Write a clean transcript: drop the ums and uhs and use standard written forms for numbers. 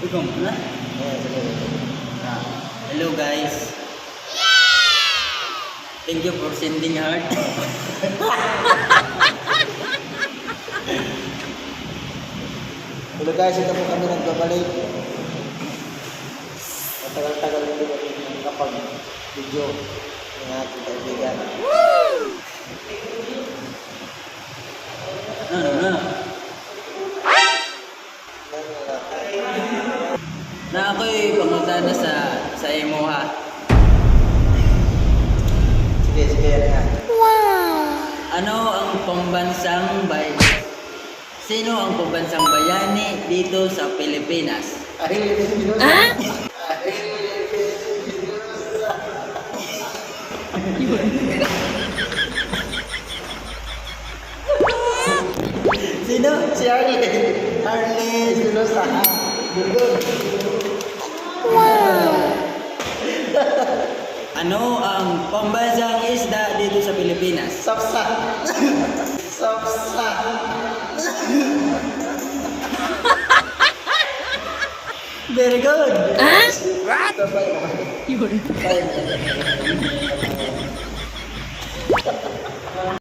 Ikaw muna. Hello guys. Thank you for sending heart. Hello guys, ito po kami nagbabalik. Matagal-tagal hindi kami kapag video ng ating kaibigan. Ano? Na ako'y pamunta na sa imo ha. Sige, yan nga. Ano ang pambansang Sino ang pambansang bayani dito sa Pilipinas? Sino? Si Harley. Harley, sino sa Ano ang pambansang isda dito sa Pilipinas? Sapsa. Sapsa. Very good. Ito pa yun.